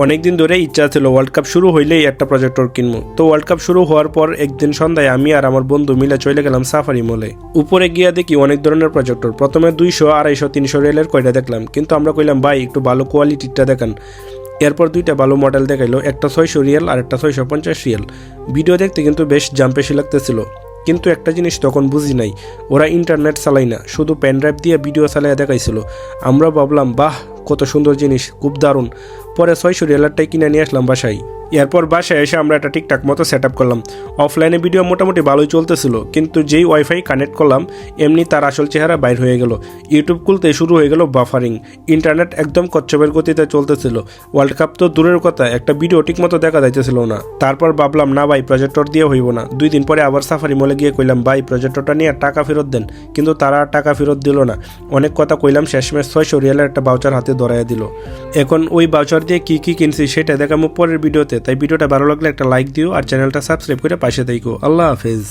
অনেকদিন ধরে ইচ্ছা ছিল ওয়ার্ল্ড কাপ শুরু হইলেই একটা প্রজেক্টর কিনবো। তো ওয়ার্ল্ড কাপ শুরু হওয়ার পর একদিন সন্ধ্যায় আমি আর আমার বন্ধু মিলে চলে গেলাম সাফারি মলে। উপরে গিয়া দেখি অনেক ধরনের প্রজেক্টর। প্রথমে 200, 250, 300 রিয়ালের কয়টা দেখলাম, কিন্তু আমরা কইলাম ভাই একটু ভালো কোয়ালিটিটা দেখান। এরপর দুইটা ভালো মডেল দেখাইলো, একটা 600 রিয়াল আর একটা 650 রিয়াল। ভিডিও দেখতে কিন্তু বেশ জাম্পেশি লাগতেছিল, কিন্তু একটা জিনিস তখন বুঝি নাই, ওরা ইন্টারনেট চালাই না, শুধু পেন ড্রাইভ দিয়ে ভিডিও চালাইয়া দেখাইছিল। আমরা ভাবলাম বাহ কত সুন্দর জিনিস, খুব দারুণ। পরে 600 রিয়ালেরটাই কিনে নিয়ে আসলাম বাসায়। এরপর বাসায় এসে আমরা একটা ঠিকঠাক মতো সেট আপ করলাম। অফলাইনে ভিডিও মোটামুটি ভালোই চলতেছিল, কিন্তু যেই ওয়াইফাই কানেক্ট করলাম এমনি তার আসল চেহারা বাইর হয়ে গেল। ইউটিউব খুলতে শুরু হয়ে গেল বাফারিং। ইন্টারনেট একদম কচ্ছপের গতিতে চলতেছিল। ওয়ার্ল্ড কাপ তো দূরের কথা, একটা ভিডিও ঠিক মতো দেখা যাইতেছিল না। তারপর ভাবলাম না ভাই প্রজেক্টর দিয়ে হইব না। 2 দিন পরে আবার সাফারি মলে গিয়ে কইলাম ভাই প্রজেক্টরটা নিয়ে টাকা ফেরত দেন, কিন্তু তারা টাকা ফেরত দিল না। অনেক কথা কইলাম, শেষমেশ 600 রিয়ালের একটা ভাউচার হাতে ধরাইয়া দিল। এখন ওই ভাউচার দিয়ে কি কি কিনছি সেটা দেখাবো পরের ভিডিওতে। তাই ভিডিওটা ভালো লাগলে একটা লাইক দিও আর চ্যানেলটা সাবস্ক্রাইব করে পাশে থেকো। আল্লাহ হাফেজ।